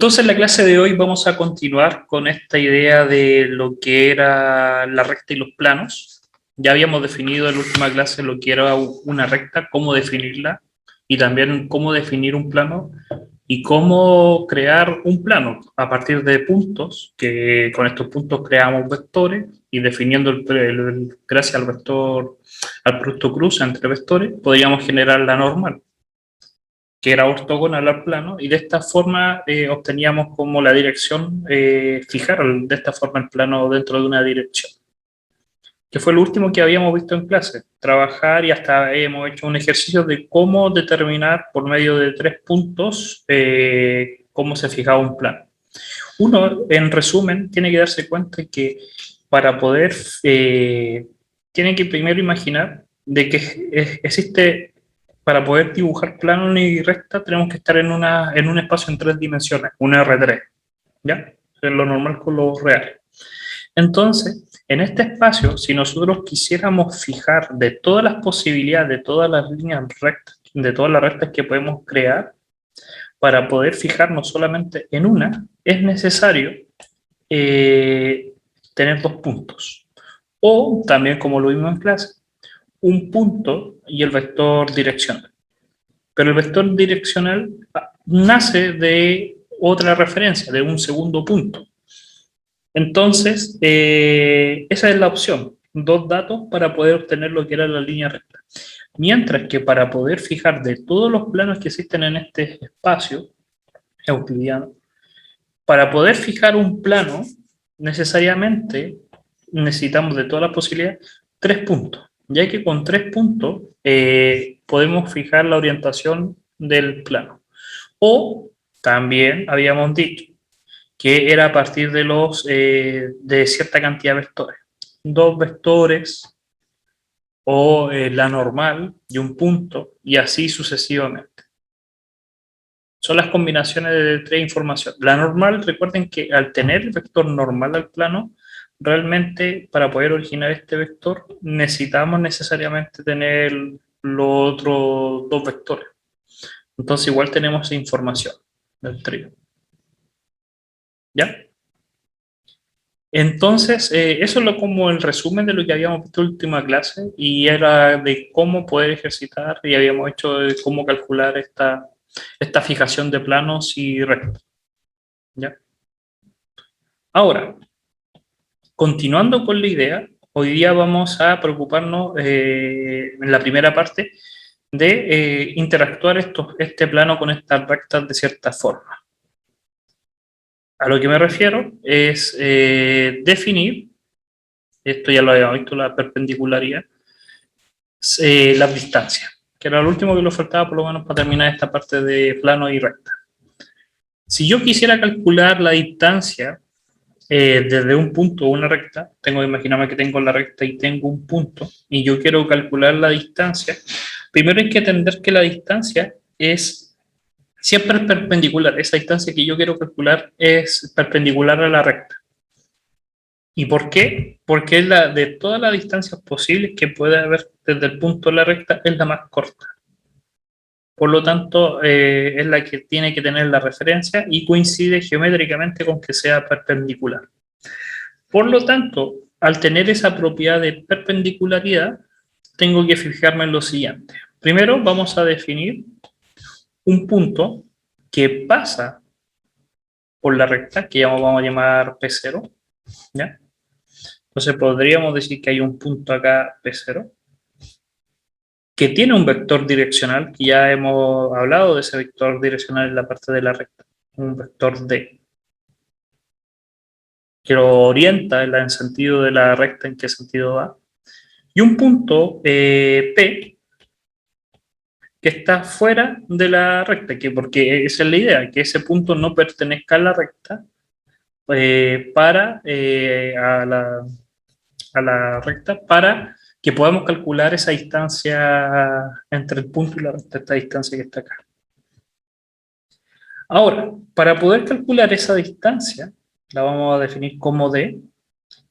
Entonces, en la clase de hoy vamos a continuar con esta idea de lo que era la recta y los planos. Ya habíamos definido en la última clase lo que era una recta, cómo definirla, y también cómo definir un plano y cómo crear un plano a partir de puntos, que con estos puntos creamos vectores y definiendo gracias al vector, al producto cruz entre vectores, podríamos generar la normal, que era ortogonal al plano, y de esta forma obteníamos como la dirección, fijar de esta forma el plano dentro de una dirección, que fue lo último que habíamos visto en clase, trabajar, y hasta hemos hecho un ejercicio de cómo determinar por medio de 3 puntos cómo se fijaba un plano. Uno, en resumen, tiene que darse cuenta que para poder, tiene que primero imaginar de que existe, para poder dibujar plano y recta, tenemos que estar en un espacio en 3 dimensiones, un R3, ¿ya? Es lo normal con los reales. Entonces, en este espacio, si nosotros quisiéramos fijar de todas las posibilidades, de todas las líneas rectas, de todas las rectas que podemos crear, para poder fijarnos solamente en una, es necesario tener 2 puntos. O también, como lo vimos en clase, un punto y el vector direccional. Pero el vector direccional nace de otra referencia, de un segundo punto. Entonces, esa es la opción, 2 datos para poder obtener lo que era la línea recta. Mientras que para poder fijar de todos los planos que existen en este espacio euclidiano, para poder fijar un plano, necesariamente necesitamos de todas las posibilidades 3 puntos, ya que con 3 puntos podemos fijar la orientación del plano. O también habíamos dicho que era a partir de de cierta cantidad de vectores. 2 vectores o la normal y un punto, y así sucesivamente. Son las combinaciones de 3 informaciones. La normal, recuerden que al tener el vector normal al plano, realmente para poder originar este vector necesitamos necesariamente tener los otros 2 vectores. Entonces igual tenemos esa información del trío. ¿Ya? Entonces, eso es como el resumen de lo que habíamos visto en la última clase, y era de cómo poder ejercitar, y habíamos hecho de cómo calcular esta fijación de planos y rectas. ¿Ya? Ahora, continuando con la idea, hoy día vamos a preocuparnos en la primera parte de interactuar este plano con estas rectas de cierta forma. A lo que me refiero es definir, esto ya lo habíamos visto, la perpendicularidad, las distancias, que era lo último que nos faltaba por lo menos para terminar esta parte de plano y recta. Si yo quisiera calcular la distancia desde un punto o una recta, tengo que imaginarme que tengo la recta y tengo un punto, y yo quiero calcular la distancia. Primero hay que entender que la distancia es siempre perpendicular. Esa distancia que yo quiero calcular es perpendicular a la recta. ¿Y por qué? Porque es de todas las distancias posibles que puede haber desde el punto de la recta, es la más corta. Por lo tanto, es la que tiene que tener la referencia y coincide geométricamente con que sea perpendicular. Por lo tanto, al tener esa propiedad de perpendicularidad, tengo que fijarme en lo siguiente. Primero vamos a definir un punto que pasa por la recta, que ya vamos a llamar P0, ¿ya? Entonces podríamos decir que hay un punto acá, P0, que tiene un vector direccional, que ya hemos hablado de ese vector direccional en la parte de la recta, un vector D, que lo orienta en sentido de la recta, en qué sentido va, y un punto P, que está fuera de la recta, porque esa es la idea, que ese punto no pertenezca a la recta, a la recta, para que podamos calcular esa distancia entre el punto y la recta, esta distancia que está acá. Ahora, para poder calcular esa distancia, la vamos a definir como D,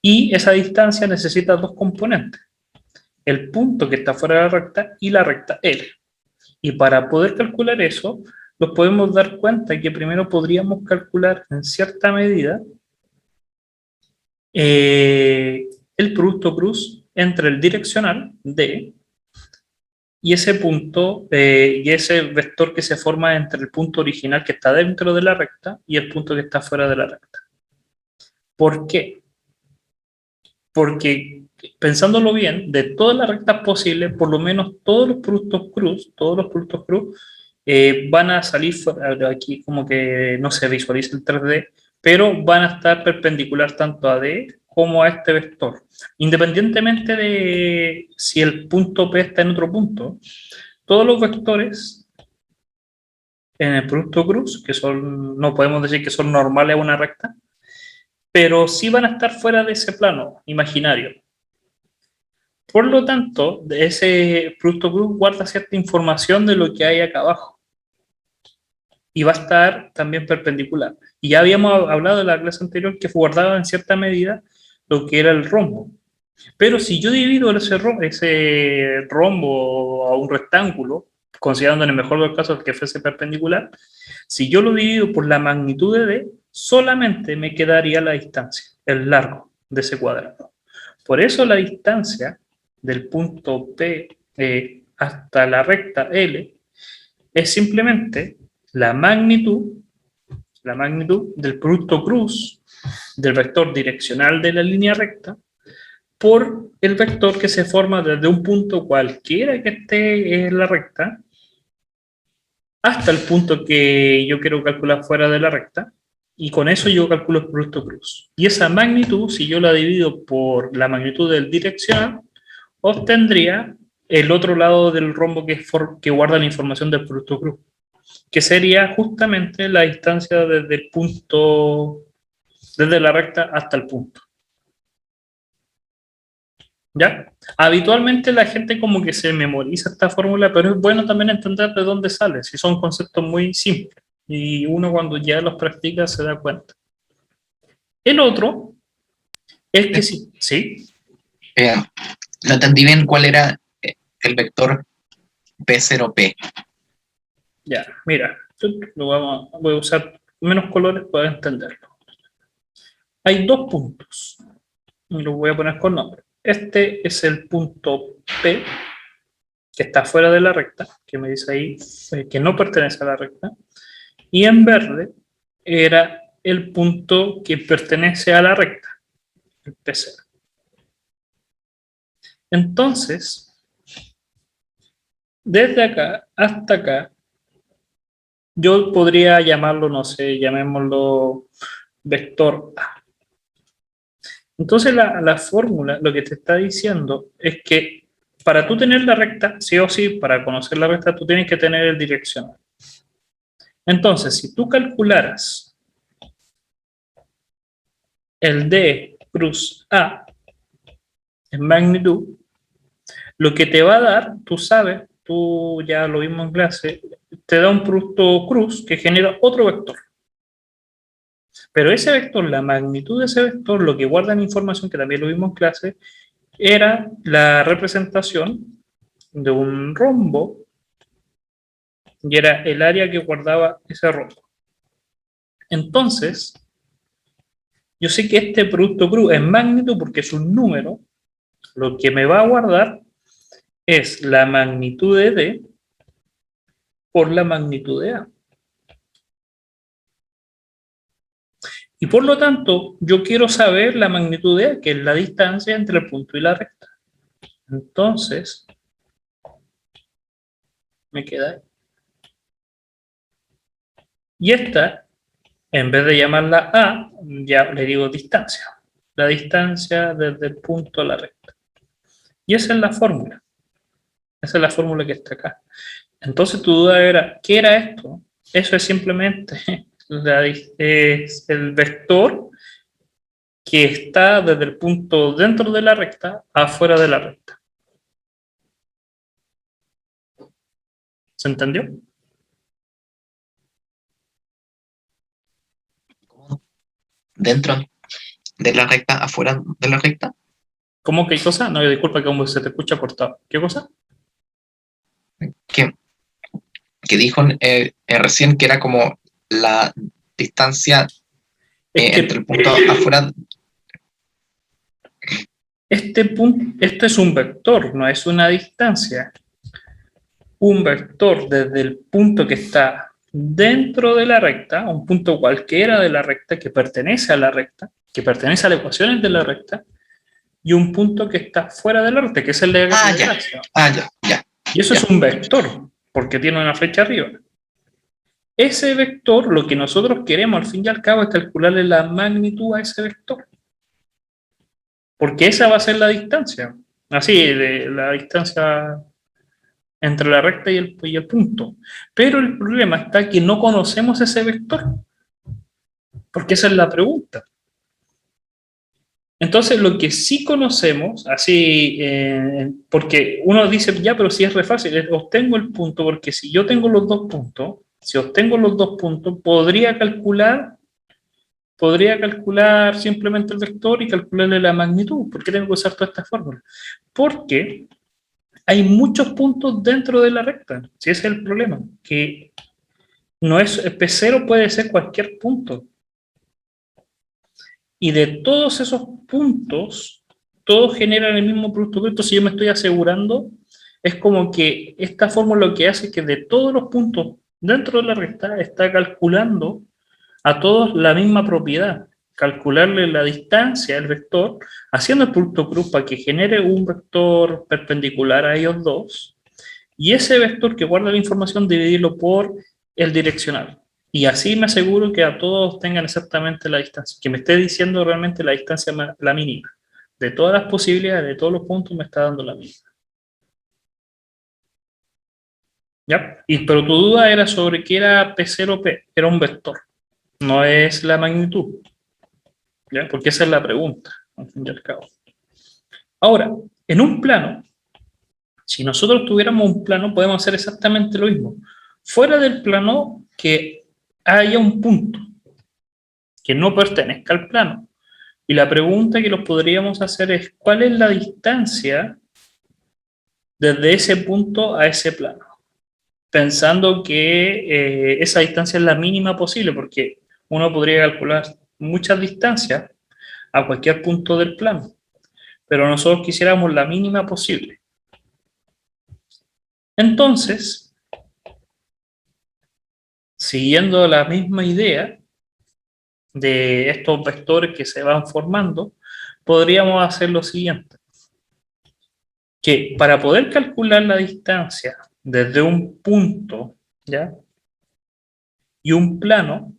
y esa distancia necesita 2 componentes, el punto que está fuera de la recta y la recta L. Y para poder calcular eso, nos podemos dar cuenta que primero podríamos calcular en cierta medida el producto cruz entre el direccional D y ese punto, y ese vector que se forma entre el punto original que está dentro de la recta y el punto que está fuera de la recta. ¿Por qué? Porque pensándolo bien, de todas las rectas posibles, por lo menos todos los productos cruz, van a salir fuera, aquí como que no se visualiza el 3D, pero van a estar perpendicular tanto a D como a este vector. Independientemente de si el punto P está en otro punto, todos los vectores en el producto cruz, que son, no podemos decir que son normales a una recta, pero sí van a estar fuera de ese plano imaginario. Por lo tanto, ese producto cruz guarda cierta información de lo que hay acá abajo y va a estar también perpendicular. Y ya habíamos hablado en la clase anterior que guardaba en cierta medida lo que era el rombo. Pero si yo divido ese rombo a un rectángulo, considerando en el mejor de los casos que fuese perpendicular, si yo lo divido por la magnitud de D, solamente me quedaría la distancia, el largo de ese cuadrado. Por eso la distancia del punto P hasta la recta L es simplemente la magnitud del producto cruz del vector direccional de la línea recta por el vector que se forma desde un punto cualquiera que esté en la recta hasta el punto que yo quiero calcular fuera de la recta, y con eso yo calculo el producto cruz. Y esa magnitud, si yo la divido por la magnitud del direccional, obtendría el otro lado del rombo que guarda la información del producto cruz, que sería justamente la distancia desde el punto, desde la recta hasta el punto. ¿Ya? Habitualmente la gente como que se memoriza esta fórmula, pero es bueno también entender de dónde sale, si son conceptos muy simples, y uno cuando ya los practica se da cuenta. El otro es que sí, ¿sí? No entendí bien cuál era el vector P0P. Ya, mira, voy a usar menos colores para entenderlo. Hay dos puntos, y los voy a poner con nombre. Este es el punto P, que está fuera de la recta, que me dice ahí que no pertenece a la recta, y en verde era el punto que pertenece a la recta, el P0. Entonces, desde acá hasta acá, yo podría llamarlo, no sé, llamémoslo vector A. Entonces la fórmula lo que te está diciendo es que para tú tener la recta, sí o sí, para conocer la recta, tú tienes que tener el direccional. Entonces, si tú calcularas el D cruz A en magnitud, lo que te va a dar, tú sabes, tú ya lo vimos en clase, te da un producto cruz que genera otro vector. Pero ese vector, la magnitud de ese vector, lo que guarda en información, que también lo vimos en clase, era la representación de un rombo y era el área que guardaba ese rombo. Entonces, yo sé que este producto cruz es magnitud porque es un número, lo que me va a guardar es la magnitud de D por la magnitud de A. Y por lo tanto, yo quiero saber la magnitud de A, que es la distancia entre el punto y la recta. Entonces, me queda ahí. Y esta, en vez de llamarla A, ya le digo distancia. La distancia desde el punto a la recta. Y esa es la fórmula. Esa es la fórmula que está acá. Entonces tu duda era, ¿qué era esto? Eso es simplemente es el vector que está desde el punto dentro de la recta afuera de la recta. ¿Se entendió? Dentro de la recta, afuera de la recta. ¿Cómo qué cosa? No, disculpa que como se te escucha cortado. ¿Qué cosa? Que que dijo recién que era como la distancia Es que entre el punto afuera. esto es un vector, no es una distancia. Un vector desde el punto que está dentro de la recta, un punto cualquiera de la recta que pertenece a la recta, que pertenece a las ecuaciones de la recta, y un punto que está fuera de la recta, que es el de gracia. Ya. Y eso es un vector, porque tiene una flecha arriba. Ese vector, lo que nosotros queremos al fin y al cabo es calcularle la magnitud a ese vector. Porque esa va a ser la distancia. Así, la distancia entre la recta y el punto. Pero el problema está que no conocemos ese vector. Porque esa es la pregunta. Entonces, lo que sí conocemos, así, porque uno dice, ya, pero si es re fácil, obtengo el punto, porque si yo tengo los dos puntos, si obtengo los dos puntos, podría calcular simplemente el vector y calcularle la magnitud. ¿Por qué tengo que usar toda esta fórmula? Porque hay muchos puntos dentro de la recta. Si ese es el problema, que no es, P0 puede ser cualquier punto. Y de todos esos puntos, todos generan el mismo producto bruto. Si yo me estoy asegurando, es como que esta fórmula lo que hace es que de todos los puntos dentro de la recta está calculando a todos la misma propiedad. Calcularle la distancia al vector, haciendo el producto cruz para que genere un vector perpendicular a ellos dos, y ese vector que guarda la información dividirlo por el direccional. Y así me aseguro que a todos tengan exactamente la distancia, que me esté diciendo realmente la distancia, la mínima. De todas las posibilidades, de todos los puntos, me está dando la mínima. ¿Ya? Pero tu duda era sobre qué era P0P, era un vector, no es la magnitud. ¿Ya? Porque esa es la pregunta, al fin y al cabo. Ahora, en un plano, si nosotros tuviéramos un plano, podemos hacer exactamente lo mismo. Fuera del plano, que haya un punto que no pertenezca al plano. Y la pregunta que los podríamos hacer es, ¿cuál es la distancia desde ese punto a ese plano? Pensando que esa distancia es la mínima posible, porque uno podría calcular muchas distancias a cualquier punto del plano, pero nosotros quisiéramos la mínima posible. Entonces, siguiendo la misma idea de estos vectores que se van formando, podríamos hacer lo siguiente, que para poder calcular la distancia desde un punto, ¿ya? Y un plano,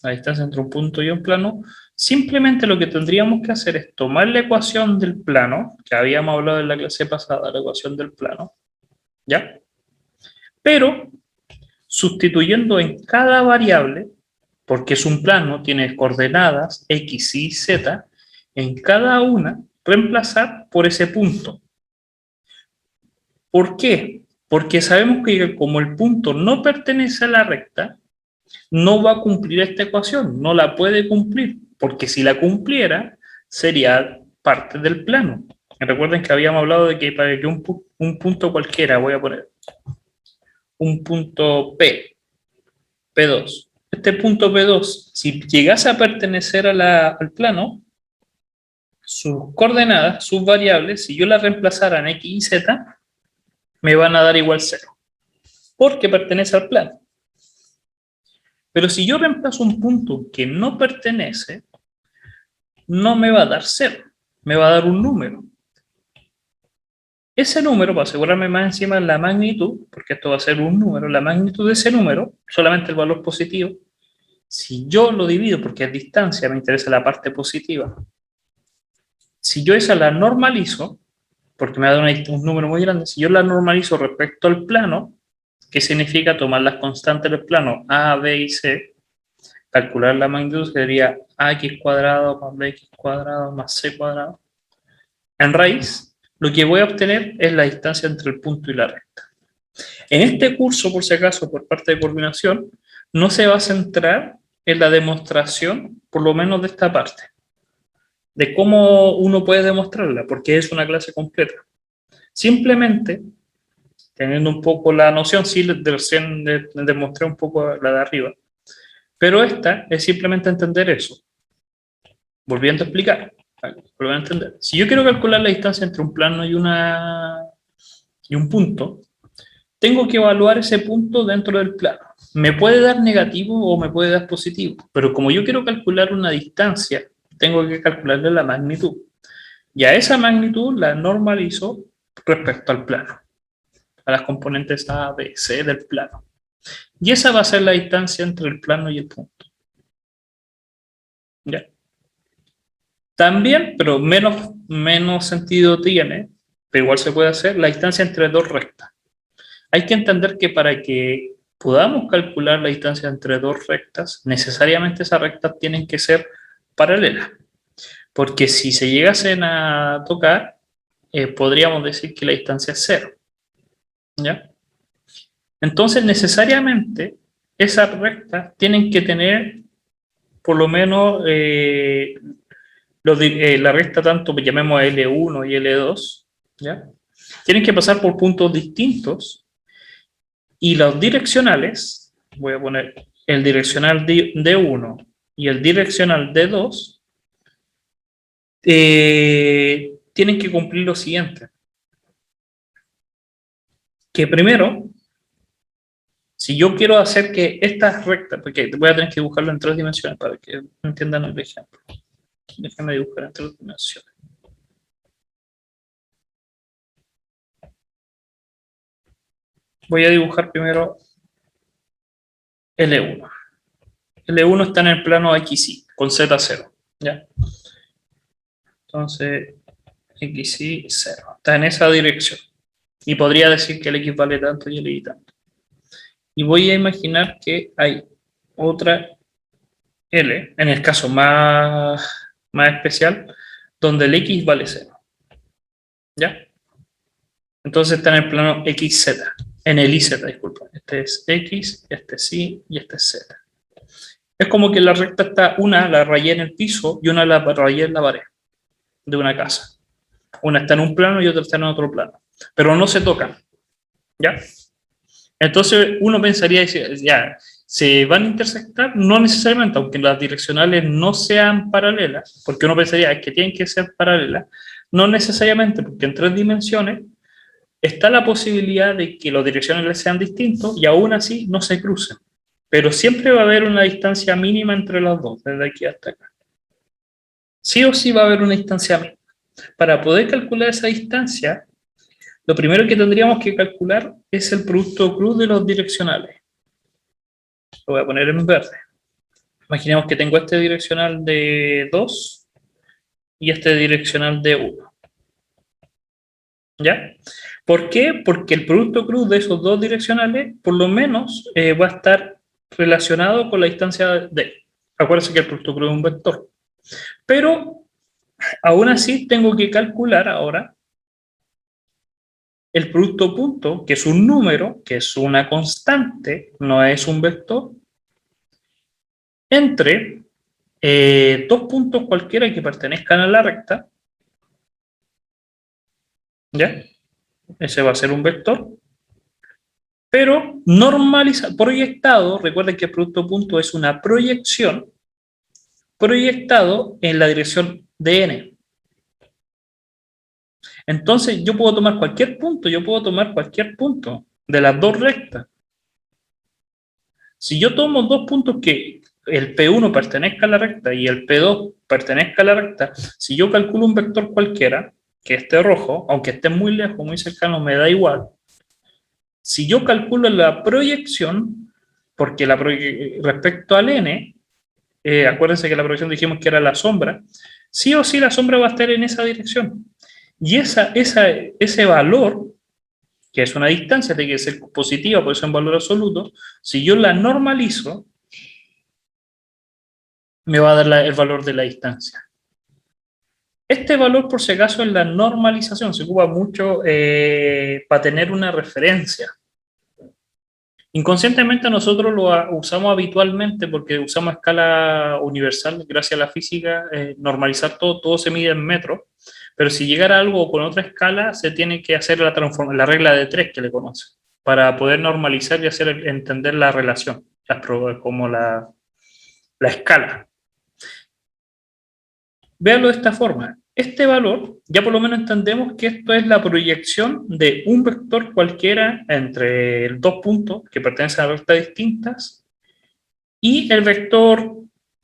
la distancia entre un punto y un plano, simplemente lo que tendríamos que hacer es tomar la ecuación del plano, que habíamos hablado en la clase pasada, la ecuación del plano, ¿ya? Pero sustituyendo en cada variable, porque es un plano, tiene coordenadas x, y, z, en cada una reemplazar por ese punto. ¿Por qué? Porque sabemos que como el punto no pertenece a la recta, no va a cumplir esta ecuación, no la puede cumplir, porque si la cumpliera, sería parte del plano. Recuerden que habíamos hablado de que para que un punto cualquiera, voy a poner un punto P, P2. Este punto P2, si llegase a pertenecer al plano, sus coordenadas, sus variables, si yo las reemplazara en x y z, me van a dar igual 0, porque pertenece al plano. Pero si yo reemplazo un punto que no pertenece, no me va a dar 0, me va a dar un número. Ese número, para asegurarme más encima la magnitud, porque esto va a ser un número, la magnitud de ese número, solamente el valor positivo, si yo lo divido, porque es distancia, me interesa la parte positiva, si yo esa la normalizo, porque me da un número muy grande, si yo la normalizo respecto al plano, ¿qué significa tomar las constantes del plano A, B y C? Calcular la magnitud sería ax cuadrado más bx cuadrado más c cuadrado. En raíz, lo que voy a obtener es la distancia entre el punto y la recta. En este curso, por si acaso, por parte de coordinación, no se va a centrar en la demostración, por lo menos de esta parte, de cómo uno puede demostrarla, porque es una clase completa. Simplemente teniendo un poco la noción, sí, recién demostré un poco la de arriba. Pero esta es simplemente entender eso. Volviendo a explicar, volviendo a entender. Si yo quiero calcular la distancia entre un plano y un punto, tengo que evaluar ese punto dentro del plano. Me puede dar negativo o me puede dar positivo, pero como yo quiero calcular una distancia, tengo que calcularle la magnitud. Y a esa magnitud la normalizo respecto al plano, a las componentes A, B, C del plano. Y esa va a ser la distancia entre el plano y el punto. ¿Ya? También, pero menos sentido tiene, pero igual se puede hacer, la distancia entre dos rectas. Hay que entender que para que podamos calcular la distancia entre dos rectas, necesariamente esas rectas tienen que ser paralelas. Porque si se llegasen a tocar, podríamos decir que la distancia es cero. ¿Ya? Entonces, necesariamente, esas rectas tienen que tener, por lo menos, la recta tanto, llamemos L1 y L2, ¿ya? Tienen que pasar por puntos distintos y los direccionales, voy a poner el direccional D1 y el direccional D2, tienen que cumplir lo siguiente. Que primero, si yo quiero hacer que estas rectas, porque voy a tener que dibujarlo en 3 dimensiones para que entiendan el ejemplo. Déjenme dibujar en 3 dimensiones. Voy a dibujar primero L1. L1 está en el plano XY, con Z0. ¿Ya? Entonces, XY 0. Está en esa dirección. Y podría decir que el X vale tanto y el Y tanto. Y voy a imaginar que hay otra L, en el caso más especial, donde el X vale 0. ¿Ya? Entonces está en el plano XZ, en el IZ, disculpa. Este es X, este es Y y este es Z. Es como que la recta está, una la rayé en el piso y una la rayé en la pared de una casa. Una está en un plano y otra está en otro plano. Pero no se tocan. ¿Ya? Entonces uno pensaría, ya, ¿se van a intersectar? No necesariamente, aunque las direccionales no sean paralelas, porque uno pensaría que tienen que ser paralelas, no necesariamente, porque en 3 dimensiones está la posibilidad de que los direccionales sean distintos y aún así no se crucen. Pero siempre va a haber una distancia mínima entre las dos, desde aquí hasta acá. Sí o sí va a haber una distancia mínima. Para poder calcular esa distancia, lo primero que tendríamos que calcular es el producto cruz de los direccionales. Lo voy a poner en verde. Imaginemos que tengo este direccional de 2 y este direccional de 1. ¿Ya? ¿Por qué? Porque el producto cruz de esos dos direccionales, por lo menos, va a estar relacionado con la distancia D. Acuérdense que el producto cruz es un vector. Pero, aún así, tengo que calcular ahora el producto punto, que es un número, que es una constante, no es un vector, entre dos puntos cualquiera que pertenezcan a la recta, ¿ya? Ese va a ser un vector, pero normalizado, proyectado, recuerden que el producto punto es una proyección, proyectado en la dirección de n. Entonces yo puedo tomar cualquier punto, de las dos rectas. Si yo tomo dos puntos que el P1 pertenezca a la recta y el P2 pertenezca a la recta, si yo calculo un vector cualquiera, que esté rojo, aunque esté muy lejos, muy cercano, me da igual. Si yo calculo la proyección, porque respecto al n, acuérdense que la proyección dijimos que era la sombra, sí o sí la sombra va a estar en esa dirección. Y ese valor, que es una distancia, tiene que ser positiva, por eso en valor absoluto, si yo la normalizo, me va a dar el valor de la distancia. Este valor, por si acaso, es la normalización, se ocupa mucho para tener una referencia. Inconscientemente nosotros usamos habitualmente porque usamos escala universal, gracias a la física, normalizar todo se mide en metros, pero si llegara algo con otra escala, se tiene que hacer la regla de tres que le conoce, para poder normalizar y hacer entender la relación, como la escala. Véanlo de esta forma. Este valor, ya por lo menos entendemos que esto es la proyección de un vector cualquiera entre dos puntos que pertenecen a rectas distintas y el vector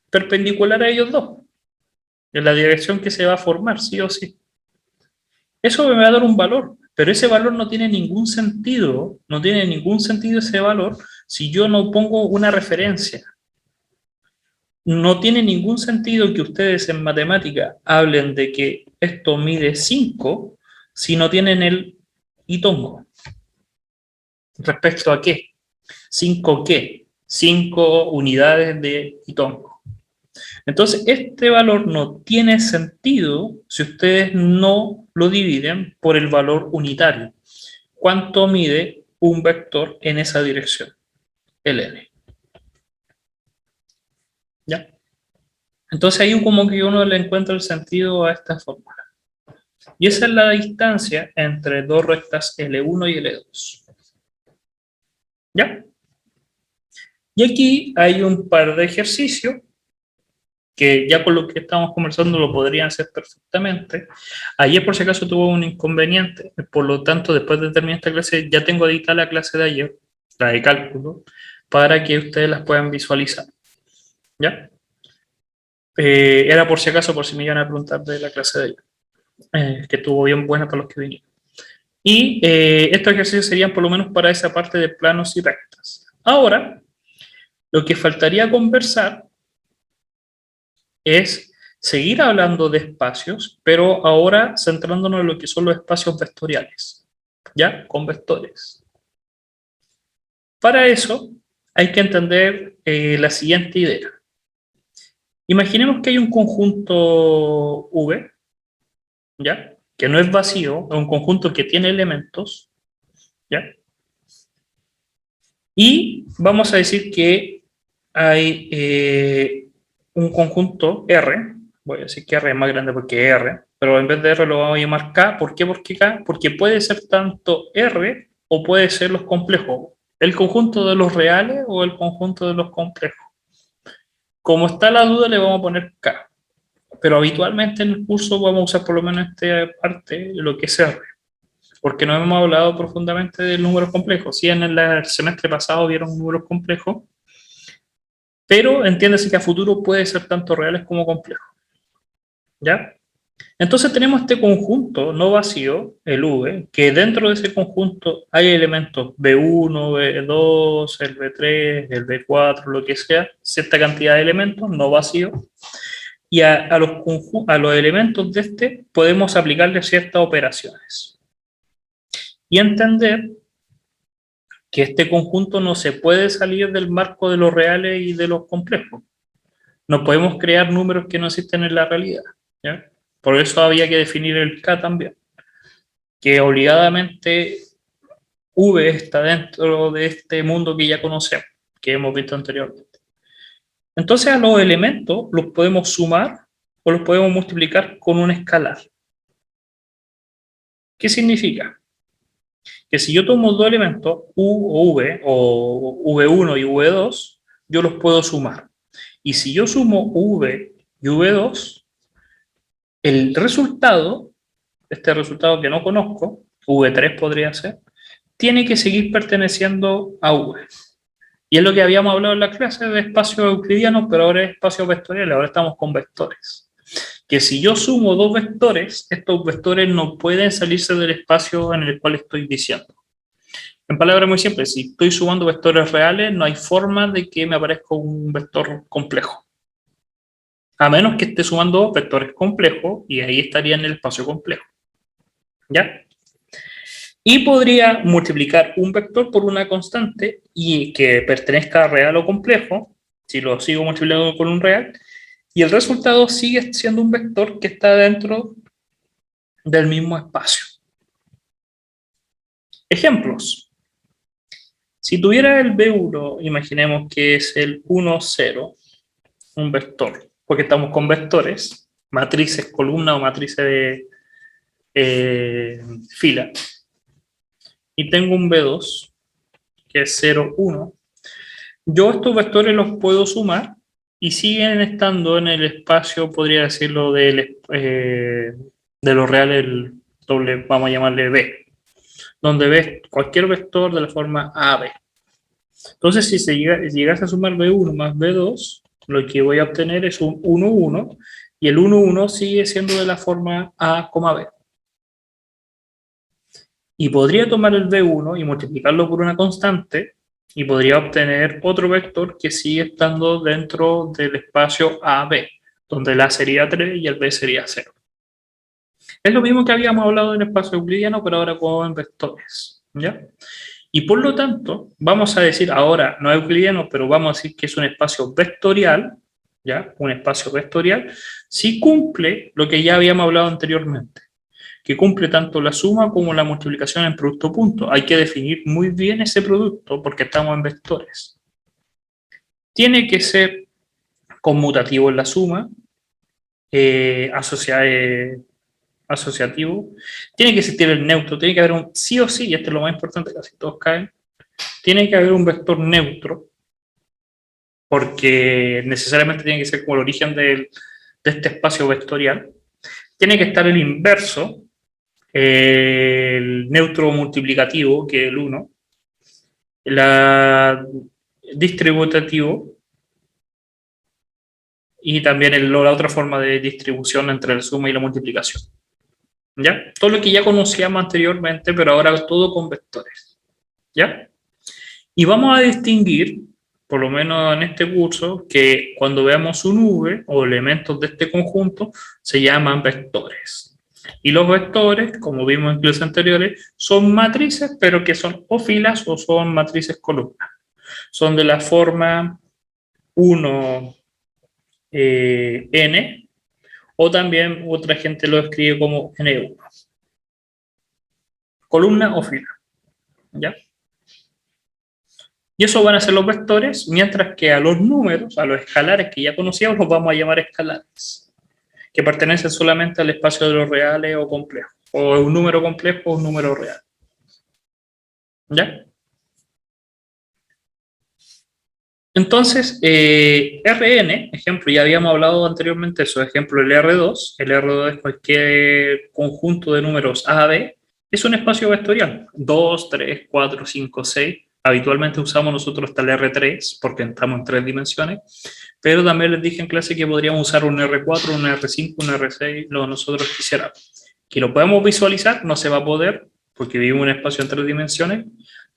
perpendicular a ellos dos, en la dirección que se va a formar, sí o sí. Eso me va a dar un valor, pero ese valor no tiene ningún sentido, no tiene ningún sentido ese valor si yo no pongo una referencia. No tiene ningún sentido que ustedes en matemática hablen de que esto mide 5 si no tienen el hitongo. ¿Respecto a qué? ¿5 qué? 5 unidades de hitongo. Entonces, este valor no tiene sentido si ustedes no lo dividen por el valor unitario. ¿Cuánto mide un vector en esa dirección? El n. ¿Ya? Entonces ahí como que uno le encuentra el sentido a esta fórmula. Y esa es la distancia entre dos rectas L1 y L2. ¿Ya? Y aquí hay un par de ejercicios que ya con lo que estamos conversando lo podrían hacer perfectamente. Ayer por si acaso tuve un inconveniente, por lo tanto después de terminar esta clase ya tengo editada la clase de ayer, la de cálculo, para que ustedes las puedan visualizar. ¿Ya? Era por si acaso, por si me iban a preguntar de la clase de ayer, que estuvo bien buena para los que vinieron. Y estos ejercicios serían por lo menos para esa parte de planos y rectas. Ahora, lo que faltaría conversar es seguir hablando de espacios, pero ahora centrándonos en lo que son los espacios vectoriales, ¿ya? Con vectores. Para eso hay que entender la siguiente idea. Imaginemos que hay un conjunto V, ¿ya? Que no es vacío, es un conjunto que tiene elementos, ¿ya? Y vamos a decir que hay un conjunto R, voy a decir que R es más grande porque es R, pero en vez de R lo vamos a llamar K. ¿Por qué? ¿Por qué K? Porque puede ser tanto R o puede ser los complejos, el conjunto de los reales o el conjunto de los complejos. Como está la duda, le vamos a poner K. Pero habitualmente en el curso vamos a usar por lo menos esta parte, lo que es R, porque no hemos hablado profundamente de números complejos. Sí, en el semestre pasado vieron números complejos, pero entiéndase que a futuro puede ser tanto reales como complejos. ¿Ya? Entonces tenemos este conjunto no vacío, el V, que dentro de ese conjunto hay elementos B1, B2, el B3, el B4, lo que sea, cierta cantidad de elementos no vacíos, y a los elementos de este podemos aplicarle ciertas operaciones. Y entender que este conjunto no se puede salir del marco de los reales y de los complejos. No podemos crear números que no existen en la realidad, ¿ya? Por eso había que definir el K también, que obligadamente V está dentro de este mundo que ya conocemos, que hemos visto anteriormente. Entonces a los elementos los podemos sumar o los podemos multiplicar con un escalar. ¿Qué significa? Que si yo tomo dos elementos, U o V, o V1 y V2, yo los puedo sumar. Y si yo sumo V y V2, el resultado, este resultado que no conozco, V3 podría ser, tiene que seguir perteneciendo a V. Y es lo que habíamos hablado en la clase de espacios euclidianos, pero ahora es espacios vectoriales, ahora estamos con vectores. Que si yo sumo dos vectores, estos vectores no pueden salirse del espacio en el cual estoy diciendo. En palabras muy simples, si estoy sumando vectores reales, no hay forma de que me aparezca un vector complejo. A menos que esté sumando vectores complejos, y ahí estaría en el espacio complejo. ¿Ya? Y podría multiplicar un vector por una constante y que pertenezca a real o complejo, si lo sigo multiplicando con un real, y el resultado sigue siendo un vector que está dentro del mismo espacio. Ejemplos. Si tuviera el B1, imaginemos que es el 1, 0, un vector, porque estamos con vectores, matrices columna o matrices de fila, y tengo un B2, que es 0, 1, yo estos vectores los puedo sumar y siguen estando en el espacio, podría decirlo, de lo real, el doble, vamos a llamarle B, donde ves cualquier vector de la forma AB. Entonces, si llegase a sumar B1 más B2, lo que voy a obtener es un 1, 1, y el 1, 1 sigue siendo de la forma A, B. Y podría tomar el B1 y multiplicarlo por una constante, y podría obtener otro vector que sigue estando dentro del espacio AB, donde el A sería 3 y el B sería 0. Es lo mismo que habíamos hablado en el espacio euclidiano, pero ahora con vectores, ¿ya? Y por lo tanto, vamos a decir ahora, no euclidiano, pero vamos a decir que es un espacio vectorial, ¿ya? Un espacio vectorial, si cumple lo que ya habíamos hablado anteriormente, que cumple tanto la suma como la multiplicación en producto punto. Hay que definir muy bien ese producto porque estamos en vectores. Tiene que ser conmutativo en la suma, asociativo, tiene que existir el neutro, tiene que haber un, sí o sí, y esto es lo más importante, casi todos caen, tiene que haber un vector neutro, porque necesariamente tiene que ser como el origen de este espacio vectorial. Tiene que estar el inverso, el neutro multiplicativo, que es el 1, la distributivo, y también la otra forma de distribución entre la suma y la multiplicación. ¿Ya? Todo lo que ya conocíamos anteriormente, pero ahora todo con vectores. ¿Ya? Y vamos a distinguir, por lo menos en este curso, que cuando veamos un V o elementos de este conjunto, se llaman vectores. Y los vectores, como vimos en clases anteriores, son matrices, pero que son o filas o son matrices columnas. Son de la forma 1, n, o también otra gente lo escribe como n1. Columna o fila. ¿Ya? Y eso van a ser los vectores, mientras que a los números, a los escalares que ya conocíamos, los vamos a llamar escalares, que pertenecen solamente al espacio de los reales o complejos, o un número complejo o un número real. ¿Ya? Entonces, Rn, ejemplo, ya habíamos hablado anteriormente de eso, ejemplo, el R2 es cualquier conjunto de números A a B, es un espacio vectorial, 2, 3, 4, 5, 6, habitualmente usamos nosotros hasta el R3, porque estamos en 3 dimensiones, pero también les dije en clase que podríamos usar un R4, un R5, un R6, lo que nosotros quisiéramos. Que lo podemos visualizar, no se va a poder, porque vivimos en un espacio en 3 dimensiones,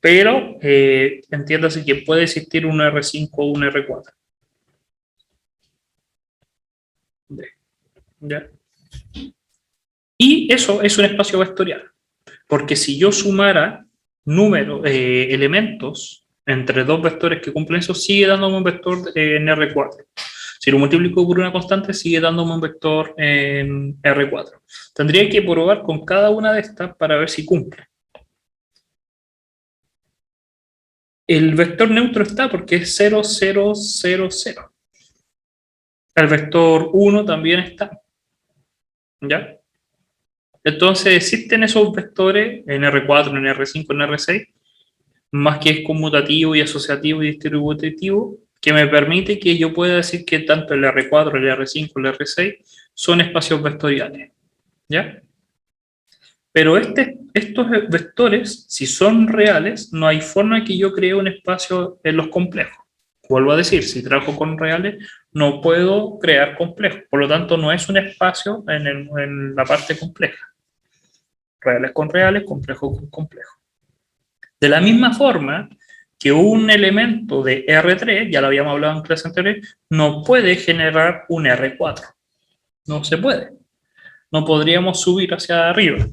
pero entiéndase que puede existir un R5 o un R4. ¿Ya? Y eso es un espacio vectorial, porque si yo sumara elementos entre dos vectores que cumplen eso, sigue dándome un vector en R4. Si lo multiplico por una constante, sigue dándome un vector en R4. Tendría que probar con cada una de estas para ver si cumple. El vector neutro está porque es 0, 0, 0, 0. El vector 1 también está. ¿Ya? Entonces existen esos vectores en R4, en R5, en R6, más que es conmutativo y asociativo y distributivo, que me permite que yo pueda decir que tanto el R4, el R5, el R6 son espacios vectoriales. ¿Ya? Pero estos vectores, si son reales, no hay forma que yo cree un espacio en los complejos. Vuelvo a decir, si trabajo con reales, no puedo crear complejos. Por lo tanto, no es un espacio en la parte compleja. Reales con reales, complejos con complejos. De la misma forma que un elemento de R3, ya lo habíamos hablado en clase anterior, no puede generar un R4. No se puede. No podríamos subir hacia arriba,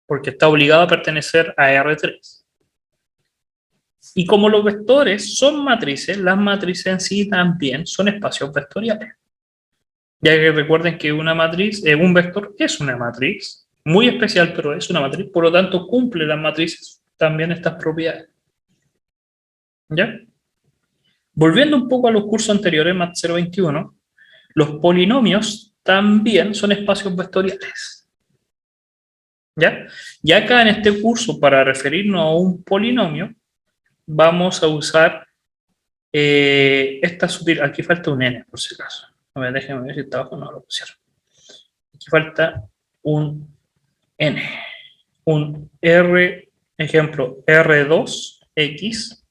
porque está obligado a pertenecer a R3. Y como los vectores son matrices, las matrices en sí también son espacios vectoriales. Ya que recuerden que una matriz, un vector es una matriz, muy especial, pero es una matriz, por lo tanto cumple las matrices también estas propiedades. ¿Ya? Volviendo un poco a los cursos anteriores, MAT 021, los polinomios también son espacios vectoriales. ¿Ya? Y acá en este curso, para referirnos a un polinomio, vamos a usar esta sutil. Aquí falta un n, por si acaso. A ver, déjenme ver si está abajo, no lo pusieron. Aquí falta un n. Un r, ejemplo, r2x,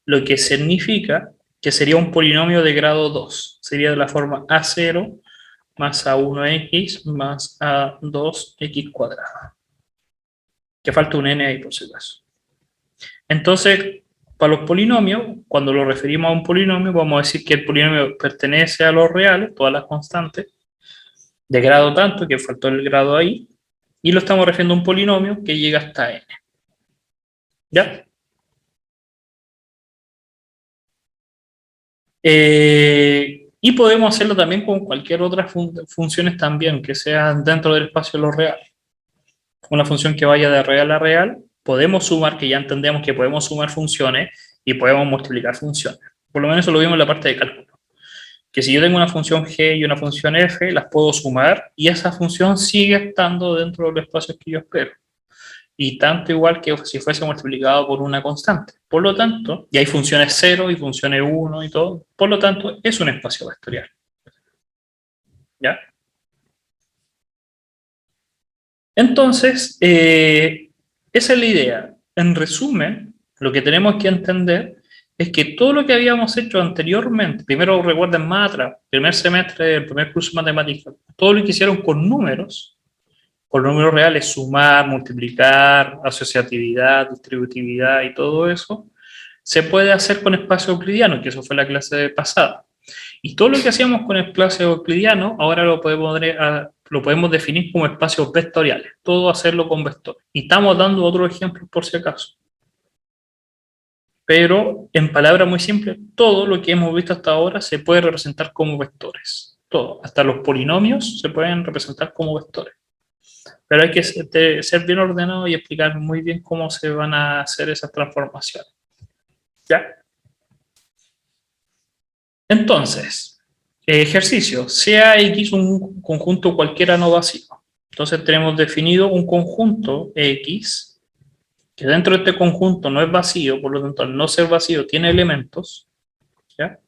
lo que significa que sería un polinomio de grado 2. Sería de la forma a0 más a1x más a2x cuadrado. Que falta un n ahí, por si acaso. Entonces, para los polinomios, cuando lo referimos a un polinomio, vamos a decir que el polinomio pertenece a los reales, todas las constantes, de grado tanto, que faltó el grado ahí, y lo estamos refiriendo a un polinomio que llega hasta n. ¿Ya? Y podemos hacerlo también con cualquier otra funciones también, que sean dentro del espacio de los reales. Una función que vaya de real a real, podemos sumar, que ya entendemos que podemos sumar funciones y podemos multiplicar funciones. Por lo menos eso lo vimos en la parte de cálculo. Que si yo tengo una función g y una función f, las puedo sumar y esa función sigue estando dentro de los espacios que yo espero. Y tanto igual que si fuese multiplicado por una constante. Por lo tanto, y hay funciones 0 y funciones 1 y todo, por lo tanto, es un espacio vectorial. ¿Ya? Entonces, esa es la idea. En resumen, lo que tenemos que entender es que todo lo que habíamos hecho anteriormente, primero recuerden más atrás, primer semestre, el primer curso de matemáticas, todo lo que hicieron con números reales, sumar, multiplicar, asociatividad, distributividad y todo eso, se puede hacer con espacio euclidiano, que eso fue la clase pasada. Y todo lo que hacíamos con el espacio euclidiano, ahora lo podemos definir como espacios vectoriales, todo hacerlo con vectores. Y estamos dando otro ejemplo por si acaso. Pero, en palabras muy simples, todo lo que hemos visto hasta ahora se puede representar como vectores. Todo, hasta los polinomios se pueden representar como vectores. Pero hay que ser bien ordenado y explicar muy bien cómo se van a hacer esas transformaciones. ¿Ya? Entonces, ejercicio, sea X un conjunto cualquiera no vacío. Entonces tenemos definido un conjunto X, que dentro de este conjunto no es vacío, por lo tanto al no ser vacío tiene elementos, ¿ya?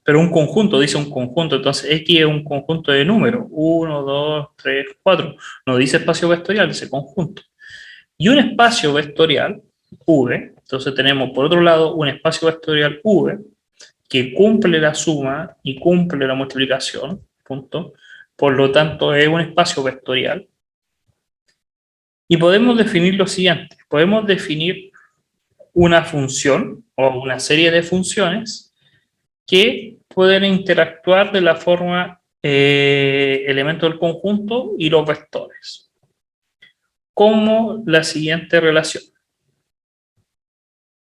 Pero un conjunto, dice un conjunto, entonces X es un conjunto de números, 1, 2, 3, 4, no dice espacio vectorial, dice conjunto. Y un espacio vectorial, V, entonces tenemos por otro lado un espacio vectorial V, que cumple la suma y cumple la multiplicación, punto. Por lo tanto, es un espacio vectorial. Y podemos definir lo siguiente, podemos definir una función o una serie de funciones que pueden interactuar de la forma elementos del conjunto y los vectores. Como la siguiente relación.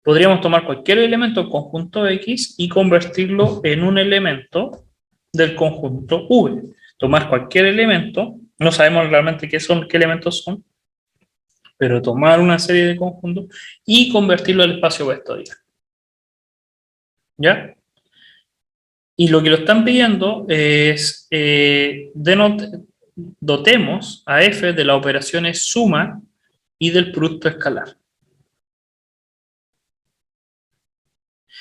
Podríamos tomar cualquier elemento del conjunto X y convertirlo en un elemento del conjunto V. Tomar cualquier elemento, no sabemos realmente qué elementos son, pero tomar una serie de conjuntos y convertirlo al espacio vectorial. ¿Ya? Y lo que lo están pidiendo es dotemos a f de las operaciones suma y del producto escalar.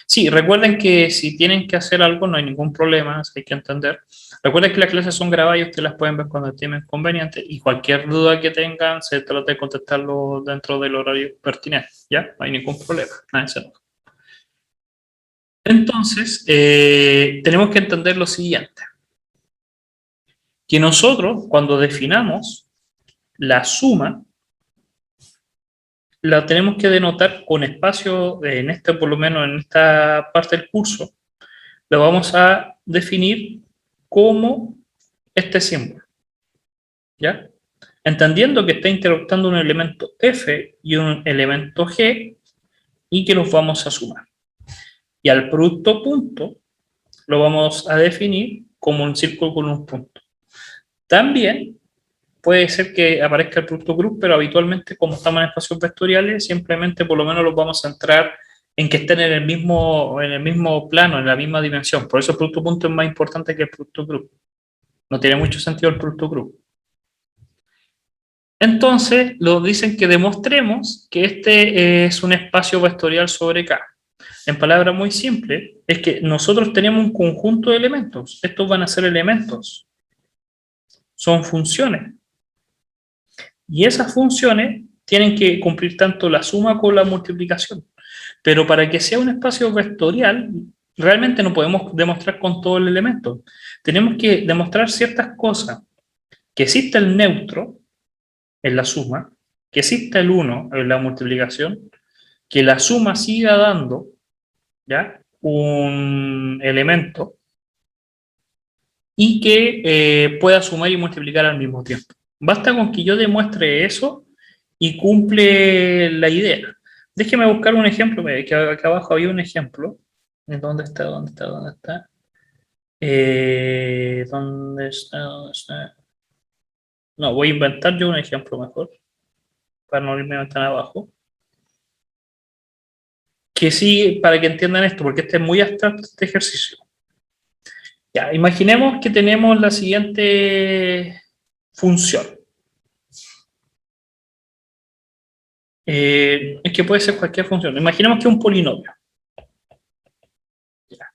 Sí, recuerden que si tienen que hacer algo no hay ningún problema, hay que entender. Recuerden que las clases son grabadas y ustedes las pueden ver cuando estimen conveniente y cualquier duda que tengan se trata de contestarlo dentro del horario pertinente, ¿ya? No hay ningún problema, nadie se enoja. Entonces, tenemos que entender lo siguiente, que nosotros cuando definamos la suma, la tenemos que denotar con espacio, por lo menos en esta parte del curso, lo vamos a definir como este símbolo, ¿ya? Entendiendo que está interactuando un elemento f y un elemento g y que los vamos a sumar. Y al producto punto lo vamos a definir como un círculo con un punto. También puede ser que aparezca el producto group, pero habitualmente, como estamos en espacios vectoriales, simplemente por lo menos los vamos a centrar en que estén en el mismo plano, en la misma dimensión. Por eso el producto punto es más importante que el producto group. No tiene mucho sentido el producto group. Entonces, dicen que demostremos que este es un espacio vectorial sobre K. En palabras muy simples, es que nosotros tenemos un conjunto de elementos. Estos van a ser elementos. Son funciones. Y esas funciones tienen que cumplir tanto la suma como la multiplicación. Pero para que sea un espacio vectorial, realmente no podemos demostrar con todo el elemento. Tenemos que demostrar ciertas cosas. Que existe el neutro en la suma, que existe el 1 en la multiplicación, que la suma siga dando, ¿ya?, un elemento y que pueda sumar y multiplicar al mismo tiempo. Basta con que yo demuestre eso y cumple la idea. Déjeme buscar un ejemplo, que acá abajo había un ejemplo. ¿Dónde está? ¿Dónde está? ¿Dónde está? ¿Dónde está? ¿Dónde está? No, voy a inventar yo un ejemplo mejor, para no irme tan abajo. Que sí, para que entiendan esto, porque este es muy abstracto, este ejercicio. Ya, imaginemos que tenemos la siguiente función. Es que puede ser cualquier función. Imaginemos que es un polinomio. Ya.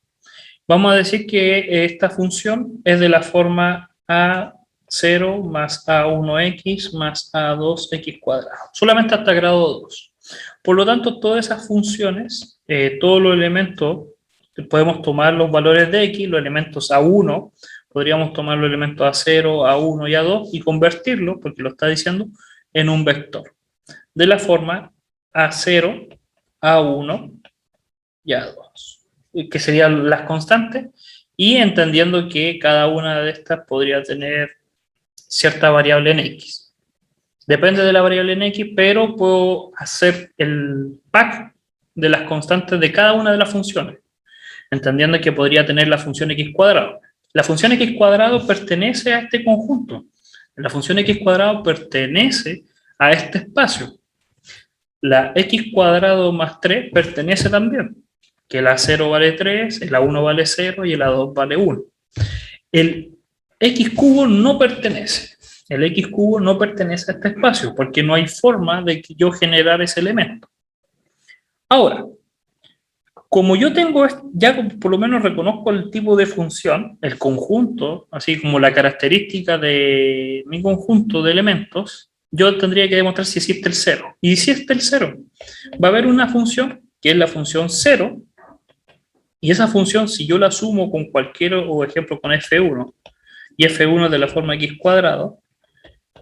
Vamos a decir que esta función es de la forma a0 más a1x más a2x cuadrado. Solamente hasta grado 2. Por lo tanto, todas esas funciones, todos los elementos, podemos tomar los valores de x, los elementos a1, podríamos tomar los elementos a0, a1 y a2 y convertirlos, porque lo está diciendo, en un vector. De la forma a0, a1 y a2, que serían las constantes, y entendiendo que cada una de estas podría tener cierta variable en x. Depende de la variable en x, pero puedo hacer el pack de las constantes de cada una de las funciones, entendiendo que podría tener la función x cuadrado. La función x cuadrado pertenece a este conjunto. La función x cuadrado pertenece a este espacio. La x cuadrado más 3 pertenece también, que la 0 vale 3, la 1 vale 0 y la 2 vale 1. El x cubo no pertenece. El x cubo no pertenece a este espacio, porque no hay forma de que yo generar ese elemento. Ahora, como yo tengo, ya por lo menos reconozco el tipo de función, el conjunto, así como la característica de mi conjunto de elementos, yo tendría que demostrar si existe el 0. Y si existe el 0, va a haber una función, que es la función 0, y esa función, si yo la sumo con cualquier, o ejemplo con f1, y f1 de la forma x cuadrado,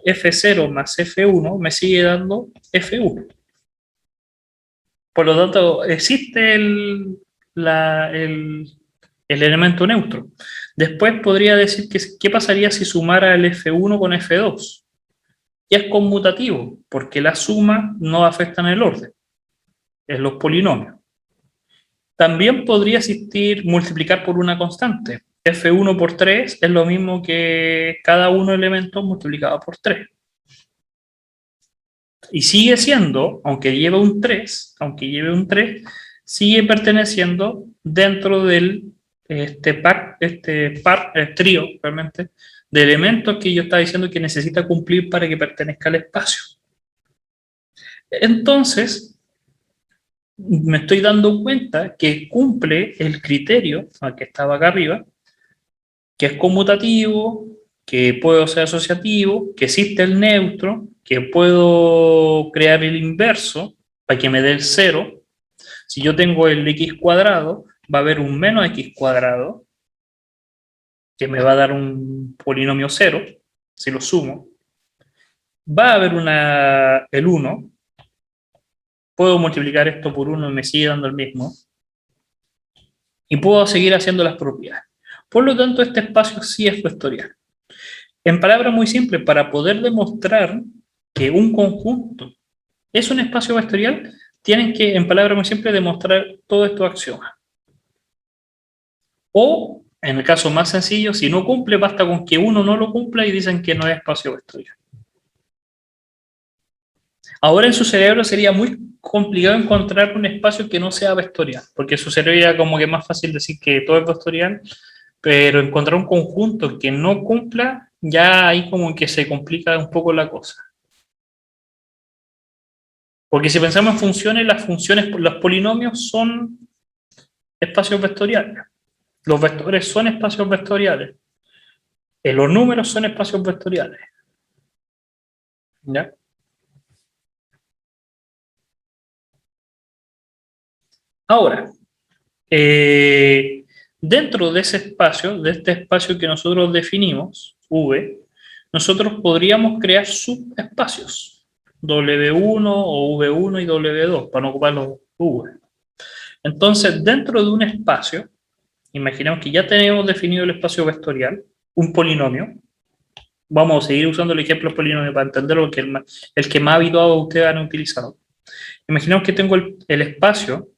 f0 más f1 me sigue dando f1. Por lo tanto, existe el elemento neutro. Después podría decir que qué pasaría si sumara el f1 con f2. Y es conmutativo, porque la suma no afecta en el orden, en los polinomios. También podría existir multiplicar por una constante. f1 por 3 es lo mismo que cada uno de elementos multiplicado por 3. Y sigue siendo, aunque lleve un 3, sigue perteneciendo dentro del trío, realmente, de elementos que yo estaba diciendo que necesita cumplir para que pertenezca al espacio. Entonces, me estoy dando cuenta que cumple el criterio, que estaba acá arriba, que es conmutativo, que puedo ser asociativo, que existe el neutro, que puedo crear el inverso para que me dé el 0. Si yo tengo el x cuadrado, va a haber un menos x cuadrado, que me va a dar un polinomio 0, si lo sumo. Va a haber el 1. Puedo multiplicar esto por 1 y me sigue dando el mismo. Y puedo seguir haciendo las propiedades. Por lo tanto, este espacio sí es vectorial. En palabras muy simples, para poder demostrar que un conjunto es un espacio vectorial, tienen que, en palabras muy simples, demostrar todos estos axiomas. O, en el caso más sencillo, si no cumple, basta con que uno no lo cumpla y dicen que no es espacio vectorial. Ahora en su cerebro sería muy complicado encontrar un espacio que no sea vectorial, porque su cerebro era como que más fácil decir que todo es vectorial, pero encontrar un conjunto que no cumpla, ya ahí como que se complica un poco la cosa. Porque si pensamos en funciones, los polinomios son espacios vectoriales. Los vectores son espacios vectoriales. Los números son espacios vectoriales. ¿Ya? Ahora, dentro de ese espacio, de este espacio que nosotros definimos, V, nosotros podríamos crear subespacios, W1 o V1 y W2, para no ocupar los V. Entonces, dentro de un espacio, imaginemos que ya tenemos definido el espacio vectorial, un polinomio. Vamos a seguir usando el ejemplo polinomio para entender lo que el que más habituado ustedes han utilizado. Imaginemos que tengo el espacio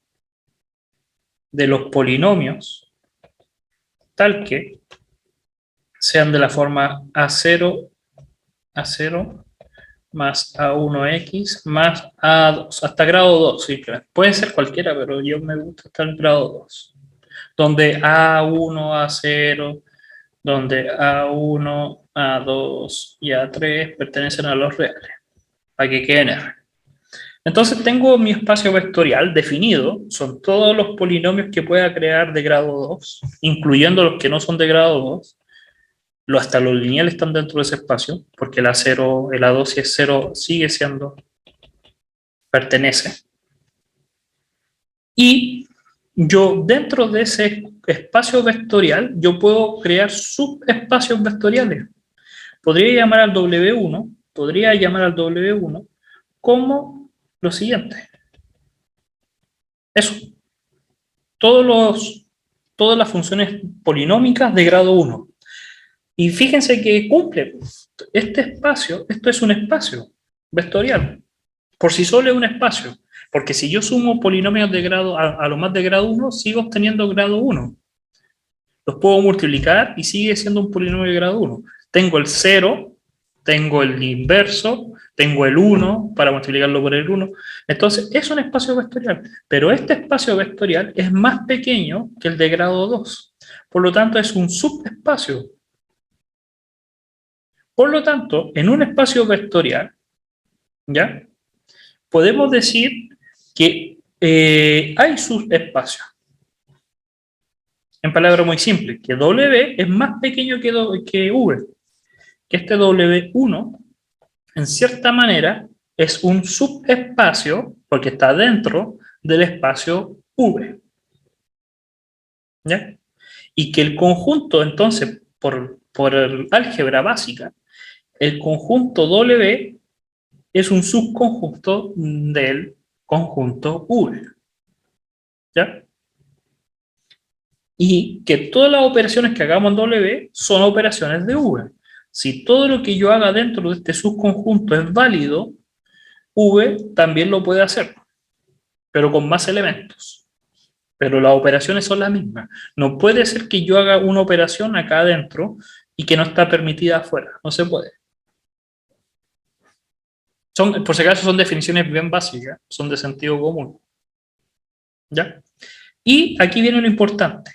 de los polinomios tal que sean de la forma A0 más A1X más A2, hasta grado 2, simplemente. Puede ser cualquiera, pero yo me gusta hasta el grado 2. Donde A1, A0, donde A1, A2 y A3 pertenecen a los reales, para que queden R. Entonces tengo mi espacio vectorial definido, son todos los polinomios que pueda crear de grado 2, incluyendo los que no son de grado 2, hasta los lineales están dentro de ese espacio, porque el A0, el A2 si es 0 sigue siendo, pertenece. Y yo dentro de ese espacio vectorial, yo puedo crear subespacios vectoriales. Podría llamar al W1 como lo siguiente. Eso. Todas las funciones polinómicas de grado 1. Y fíjense que cumple. Este espacio, esto es un espacio vectorial. Por sí solo es un espacio. Porque si yo sumo polinomios de grado a lo más de grado 1, sigo obteniendo grado 1. Los puedo multiplicar y sigue siendo un polinomio de grado 1. Tengo el 0, tengo el inverso, tengo el 1 para multiplicarlo por el 1. Entonces es un espacio vectorial, pero este espacio vectorial es más pequeño que el de grado 2. Por lo tanto es un subespacio. Por lo tanto, en un espacio vectorial, ¿ya? Podemos decir que hay subespacios. En palabras muy simples, que W es más pequeño que V. Que este W1, en cierta manera, es un subespacio, porque está dentro del espacio V. ¿Ya? Y que el conjunto, entonces, por el álgebra básica, el conjunto W es un subconjunto del conjunto V. ¿Ya? Y que todas las operaciones que hagamos en W son operaciones de V. Si todo lo que yo haga dentro de este subconjunto es válido, V también lo puede hacer, pero con más elementos. Pero las operaciones son las mismas. No puede ser que yo haga una operación acá adentro y que no está permitida afuera. No se puede. Por si acaso son definiciones bien básicas, son de sentido común. ¿Ya? Y aquí viene lo importante.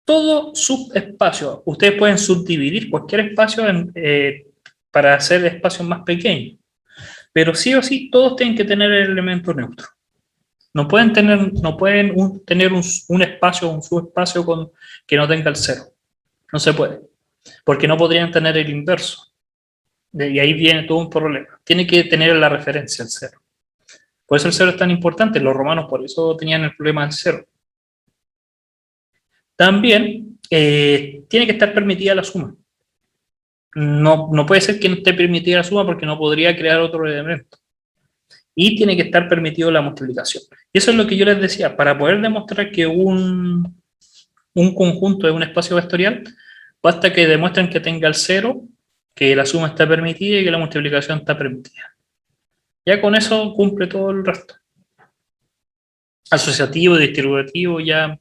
Todo subespacio, ustedes pueden subdividir cualquier espacio para hacer espacios más pequeños, pero sí o sí todos tienen que tener el elemento neutro. No pueden tener un espacio o un subespacio que no tenga el cero. No se puede, porque no podrían tener el inverso. Y ahí viene todo un problema. Tiene que tener la referencia el cero. Por eso el cero es tan importante. Los romanos por eso tenían el problema del cero. También tiene que estar permitida la suma. No puede ser que no esté permitida la suma porque no podría crear otro elemento. Y tiene que estar permitido la multiplicación. Y eso es lo que yo les decía. Para poder demostrar que un conjunto es un espacio vectorial, basta que demuestren que tenga el cero, que la suma está permitida y que la multiplicación está permitida. Ya con eso cumple todo el resto. Asociativo, distributivo, ya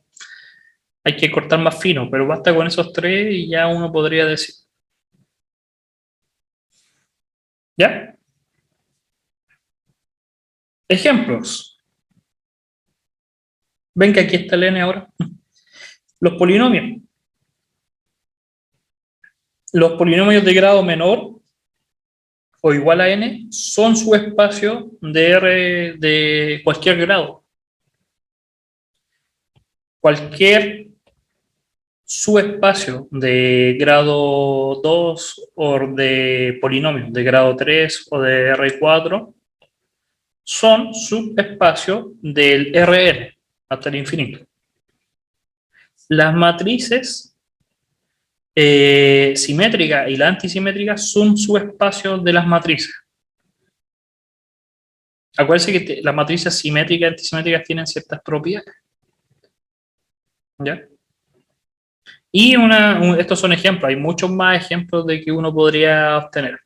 hay que cortar más fino, pero basta con esos tres y ya uno podría decir. ¿Ya? Ejemplos. ¿Ven que aquí está el n ahora? Los polinomios. Los polinomios de grado menor o igual a n son subespacios de R de cualquier grado. Cualquier subespacio de grado 2 o de polinomios de grado 3 o de R4 son subespacios del Rn hasta el infinito. Las matrices simétricas y las antisimétricas son subespacios de las matrices. Acuérdense que las matrices simétricas y antisimétricas tienen ciertas propiedades. ¿Ya? Y estos son ejemplos, hay muchos más ejemplos de que uno podría obtener.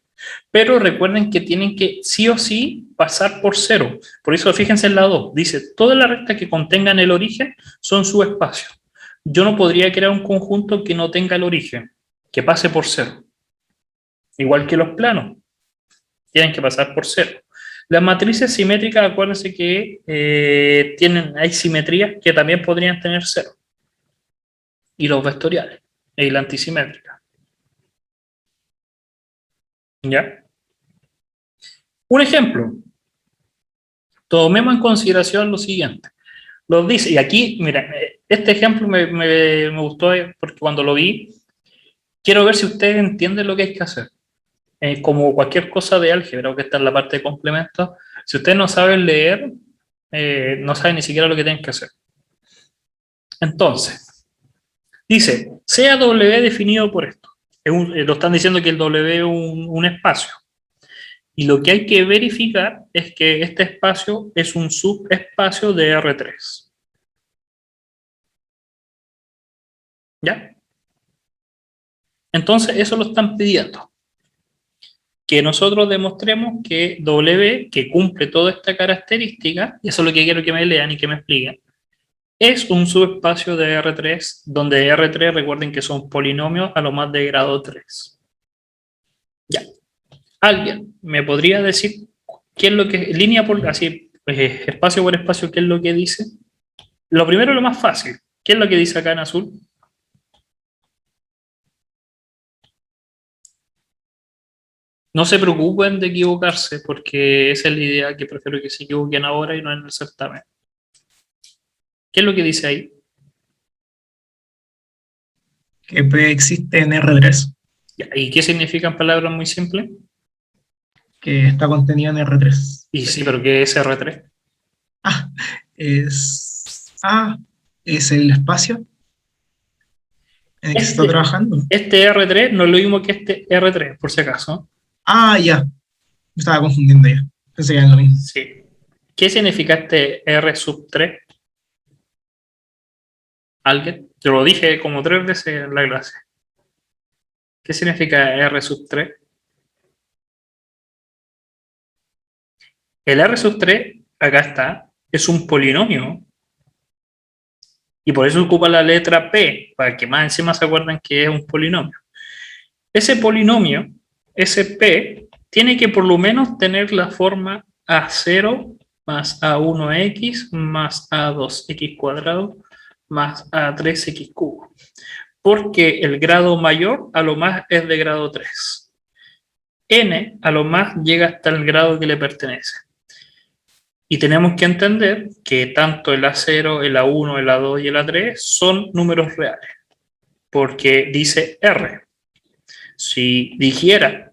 Pero recuerden que tienen que sí o sí pasar por cero. Por eso fíjense en la 2, dice, todas las rectas que contengan el origen son subespacios. Yo no podría crear un conjunto que no tenga el origen, que pase por cero. Igual que los planos, tienen que pasar por cero. Las matrices simétricas, acuérdense que hay simetrías que también podrían tener cero. Y los vectoriales, y la antisimétrica. ¿Ya? Un ejemplo. Tomemos en consideración lo siguiente. Los dice, y aquí, mira, este ejemplo me gustó porque cuando lo vi, quiero ver si ustedes entienden lo que hay que hacer. Como cualquier cosa de álgebra, que está en la parte de complementos, si ustedes no saben leer, no saben ni siquiera lo que tienen que hacer. Entonces, dice, sea W definido por esto. Lo están diciendo que el W es un espacio. Y lo que hay que verificar es que este espacio es un subespacio de R3. ¿Ya? Entonces, eso lo están pidiendo. Que nosotros demostremos que W, que cumple toda esta característica, y eso es lo que quiero que me lean y que me expliquen, es un subespacio de R3, donde R3, recuerden que son polinomios a lo más de grado 3. Ya. ¿Alguien me podría decir qué es lo que, línea por, así, espacio por espacio, qué es lo que dice? Lo primero, lo más fácil. ¿Qué es lo que dice acá en azul? No se preocupen de equivocarse, porque esa es la idea, que prefiero que se equivoquen ahora y no en el certamen. ¿Qué es lo que dice ahí? Que P existe en R3, ¿Y qué significa en palabras muy simples? que está contenido en R3. Y sí, pero ¿qué es R3? Ah, es el espacio en el que se está trabajando. Este R3 no es lo mismo que este R3, por si acaso. Ya. Me estaba confundiendo ya. Pensé que era lo mismo. Sí. ¿Qué significa este R sub 3? ¿Alguien? Yo lo dije como 3 veces en la clase. ¿Qué significa R sub 3? El R sub 3, acá está, es un polinomio. Y por eso ocupa la letra P, para que más encima se acuerden que es un polinomio. Ese polinomio, ese P, tiene que por lo menos tener la forma A0 más A1x más A2x cuadrado más A3x cubo. Porque el grado mayor a lo más es de grado 3. N a lo más llega hasta el grado que le pertenece. Y tenemos que entender que tanto el A0, el A1, el A2 y el A3 son números reales. Porque dice R. Si dijera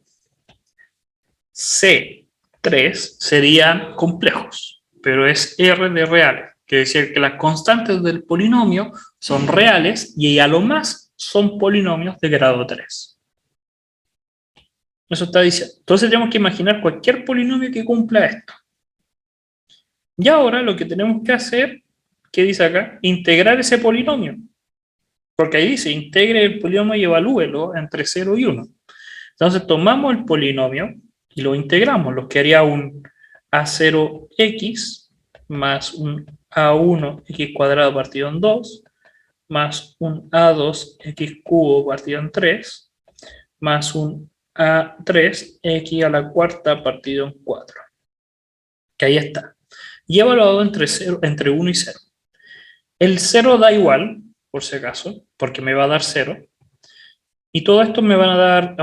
C3 serían complejos, pero es R de reales. Quiere decir que las constantes del polinomio son reales y a lo más son polinomios de grado 3. Eso está diciendo. Entonces tenemos que imaginar cualquier polinomio que cumpla esto. Y ahora lo que tenemos que hacer, ¿qué dice acá? Integrar ese polinomio. Porque ahí dice, integre el polinomio y evalúelo entre 0 y 1. Entonces tomamos el polinomio y lo integramos, lo que haría un A0x más un A1x cuadrado partido en 2, más un A2x cubo partido en 3, más un A3x a la cuarta partido en 4. Que ahí está. y he evaluado entre 1 y 0. El 0 da igual, por si acaso, porque me va a dar 0. Y todo esto me van a dar,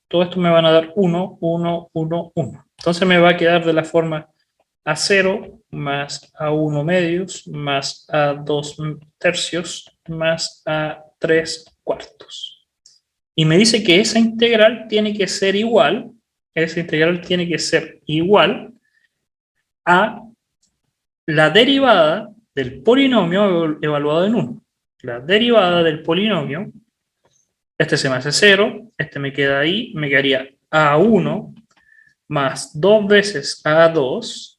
todo esto me van a dar 1, 1, 1, 1. Entonces me va a quedar de la forma A0 más A1 medios más A2 tercios más A3 cuartos. Y me dice que esa integral tiene que ser igual, a la derivada del polinomio evaluado en 1. La derivada del polinomio, este se me hace 0, este me queda ahí, me quedaría A1 más 2 veces A2,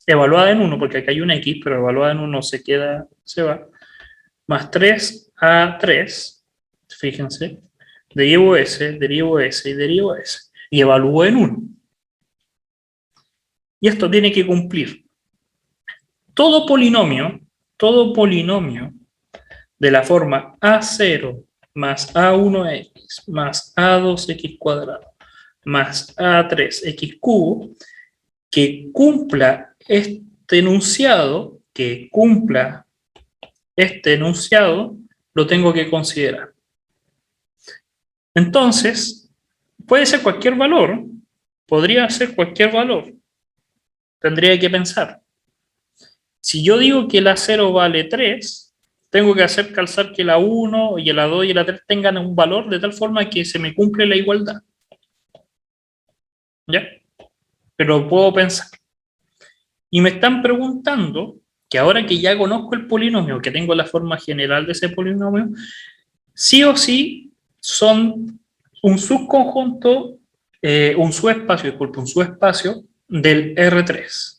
evaluada en 1, porque acá hay una X, pero evaluada en 1 se va, más 3A3, fíjense, derivo S y derivo S, y evalúo en 1. Y esto tiene que cumplir. Todo polinomio de la forma A0 más A1x más A2x cuadrado más A3x cubo, que cumpla este enunciado, lo tengo que considerar. Entonces, puede ser cualquier valor, podría ser cualquier valor. Tendría que pensar. Si yo digo que la 0 vale 3, tengo que hacer calzar que la 1 y la 2 y la 3 tengan un valor de tal forma que se me cumple la igualdad. ¿Ya? Pero puedo pensar. Y me están preguntando que ahora que ya conozco el polinomio, que tengo la forma general de ese polinomio, sí o sí son un subconjunto, un subespacio del R3.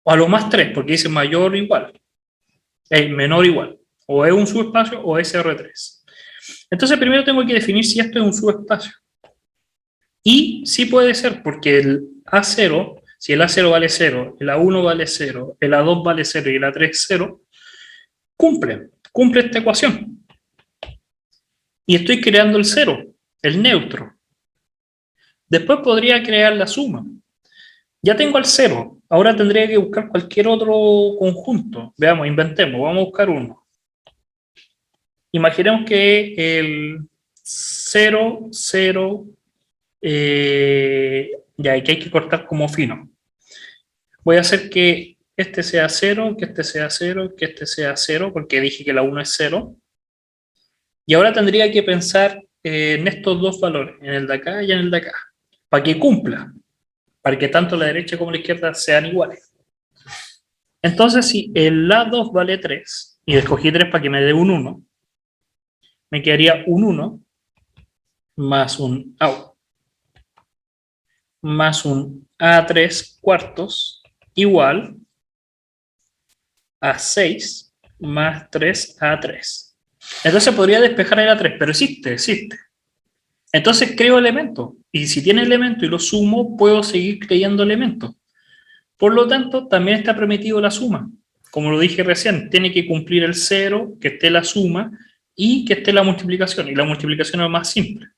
O a lo más 3, porque dice mayor o igual, menor o igual. O es un subespacio o es R3. Entonces primero tengo que definir si esto es un subespacio. Y sí puede ser, porque el A0, si el A0 vale 0, el A1 vale 0, el A2 vale 0 y el A3 0, cumple esta ecuación. Y estoy creando el 0, el neutro. Después podría crear la suma. Ya tengo el 0, ahora tendría que buscar cualquier otro conjunto. Veamos, inventemos, vamos a buscar uno. Imaginemos que el 0, 0, ya, y que hay que cortar como fino. Voy a hacer que este sea 0, que este sea 0, que este sea 0, porque dije que la 1 es 0. Y ahora tendría que pensar en estos dos valores, en el de acá y en el de acá, para que cumpla, para que tanto la derecha como la izquierda sean iguales. Entonces, si el A2 vale 3, y escogí 3 para que me dé un 1, me quedaría un 1 más un A3 cuartos igual a 6 más 3A3. Entonces podría despejar el A3, pero existe. Entonces creo elementos, y si tiene elemento y lo sumo, puedo seguir creyendo elementos. Por lo tanto, también está permitido la suma. Como lo dije recién, tiene que cumplir el 0, que esté la suma, y que esté la multiplicación. Y la multiplicación es más simple.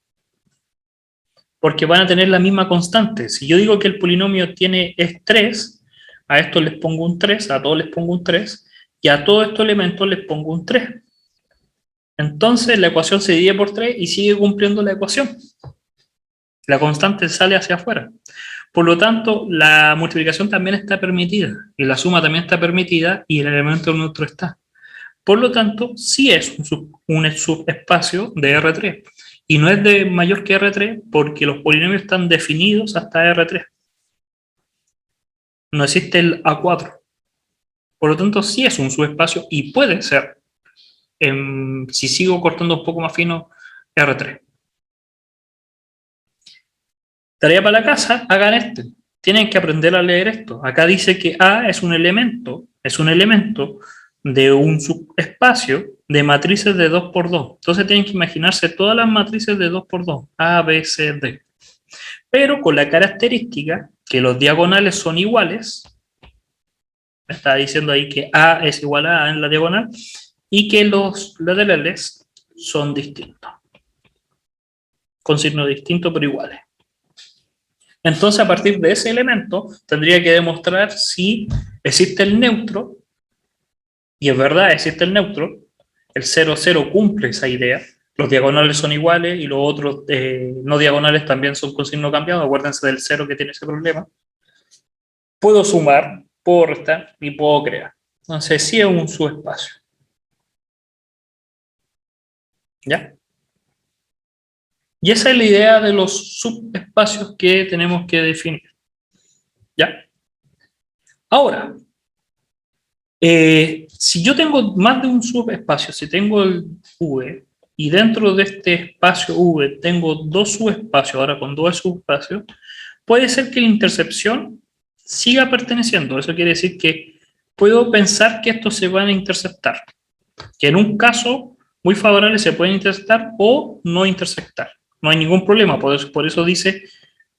Porque van a tener la misma constante. Si yo digo que el polinomio es 3, a estos les pongo un 3, a todos les pongo un 3, y a todos estos elementos les pongo un 3. Entonces la ecuación se divide por 3 y sigue cumpliendo la ecuación. La constante sale hacia afuera. Por lo tanto, la multiplicación también está permitida, y la suma también está permitida, y el elemento neutro está. Por lo tanto, sí es un subespacio de R3. Y no es de mayor que R3 porque los polinomios están definidos hasta R3. No existe el A4. Por lo tanto, sí es un subespacio y puede ser, si sigo cortando un poco más fino, R3. Tarea para la casa, hagan tienen que aprender a leer esto. Acá dice que A es un elemento de un subespacio de matrices de 2 por 2. Entonces tienen que imaginarse todas las matrices de 2 por 2, A, B, C, D. Pero con la característica que los diagonales son iguales, me está diciendo ahí que A es igual a A en la diagonal, y que los laterales son distintos, con signo distinto pero iguales. Entonces, a partir de ese elemento, tendría que demostrar si existe el neutro, y es verdad, existe el neutro, el 0, 0 cumple esa idea, los diagonales son iguales y los otros no diagonales también son con signo cambiado, acuérdense del 0 que tiene ese problema. Puedo sumar, puedo restar y puedo crear. Entonces, sí es un subespacio. ¿Ya? Y esa es la idea de los subespacios que tenemos que definir. ¿Ya? Ahora, si yo tengo más de un subespacio, si tengo el V, y dentro de este espacio V tengo dos subespacios, ahora con dos subespacios, puede ser que la intercepción siga perteneciendo. Eso quiere decir que puedo pensar que estos se van a interceptar. Que en un caso muy favorable se pueden interceptar o no intersectar. No hay ningún problema, por eso dice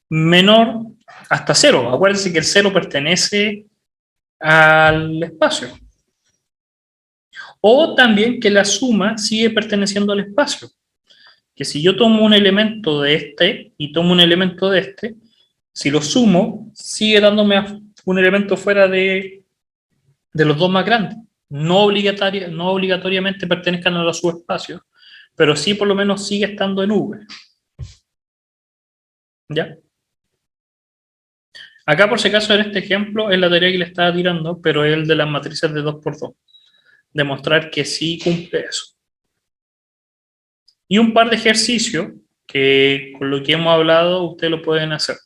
menor hasta 0. Acuérdense que el 0 pertenece al espacio. O también que la suma sigue perteneciendo al espacio. Que si yo tomo un elemento de este y tomo un elemento de este, si lo sumo, sigue dándome un elemento fuera de los dos más grandes. No obligatoriamente pertenezcan a los subespacios, pero sí por lo menos sigue estando en V. ¿Ya? Acá, por si acaso, en este ejemplo, es la tarea que le estaba tirando, pero es el de las matrices de 2×2. Demostrar que sí cumple eso. Y un par de ejercicios que con lo que hemos hablado ustedes lo pueden hacer.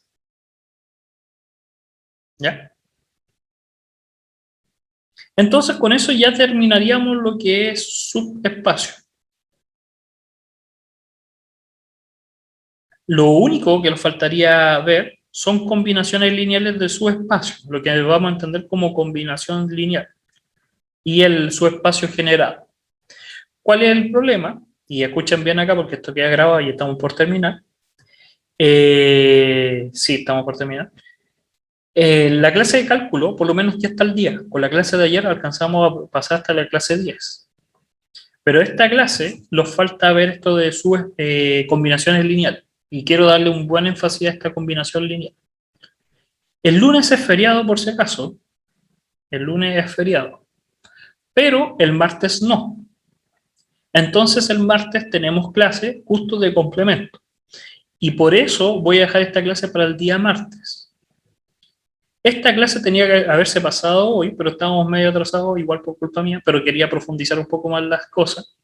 ¿Ya? Entonces con eso ya terminaríamos lo que es subespacio. Lo único que nos faltaría ver son combinaciones lineales de subespacio, lo que vamos a entender como combinación lineal, y el subespacio generado. ¿Cuál es el problema? Y escuchen bien acá porque esto queda grabado y estamos por terminar. Sí, estamos por terminar. La clase de cálculo, por lo menos ya está al día. Con la clase de ayer alcanzamos a pasar hasta la clase 10. Pero esta clase nos falta ver esto de sus combinaciones lineales. Y quiero darle un buen énfasis a esta combinación lineal. El lunes es feriado, por si acaso. El lunes es feriado. Pero el martes no. Entonces el martes tenemos clase justo de complemento. Y por eso voy a dejar esta clase para el día martes. Esta clase tenía que haberse pasado hoy, pero estábamos medio atrasados, igual por culpa mía, pero quería profundizar un poco más las cosas.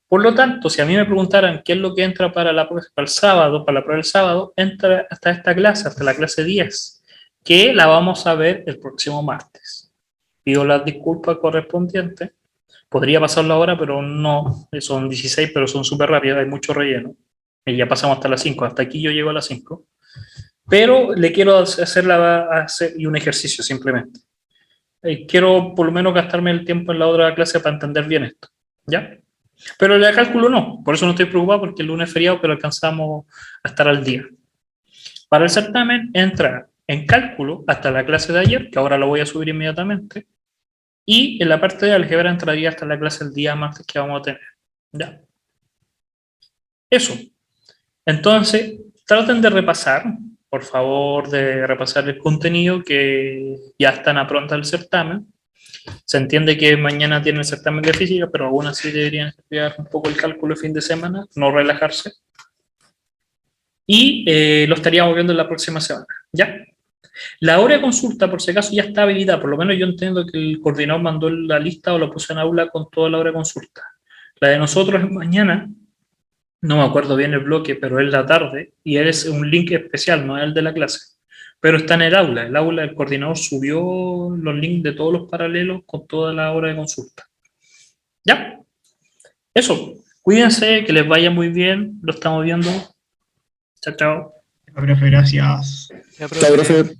Por lo tanto, si a mí me preguntaran qué es lo que entra para el sábado, para la prueba del sábado, entra hasta esta clase, hasta la clase 10, que la vamos a ver el próximo martes. Pido las disculpas correspondientes. Podría pasarlo ahora, pero no, son 16, pero son súper rápidas, hay mucho relleno. Y ya pasamos hasta las 5, hasta aquí yo llego a las 5. Pero le quiero hacer un ejercicio simplemente. Quiero por lo menos gastarme el tiempo en la otra clase para entender bien esto. ¿Ya? Pero el de cálculo no, por eso no estoy preocupado porque el lunes es feriado, pero alcanzamos a estar al día. Para el certamen entra en cálculo hasta la clase de ayer, que ahora lo voy a subir inmediatamente, y en la parte de álgebra entraría hasta la clase del día martes que vamos a tener. ¿Ya? Eso. Entonces, traten de repasar, por favor, de repasar el contenido que ya están a pronto el certamen. Se entiende que mañana tienen el certamen de física, pero aún así deberían estudiar un poco el cálculo el fin de semana, no relajarse. Y lo estaríamos viendo en la próxima semana, ¿ya? La hora de consulta, por si acaso, ya está habilitada. Por lo menos yo entiendo que el coordinador mandó la lista o la puso en aula con toda la hora de consulta. La de nosotros es mañana. No me acuerdo bien el bloque, pero es la tarde y es un link especial, no es el de la clase. Pero está en el aula. El aula, el coordinador subió los links de todos los paralelos con toda la hora de consulta. ¿Ya? Eso. Cuídense, que les vaya muy bien. Lo estamos viendo. Chao, chao. Profe, gracias. Ya, profe.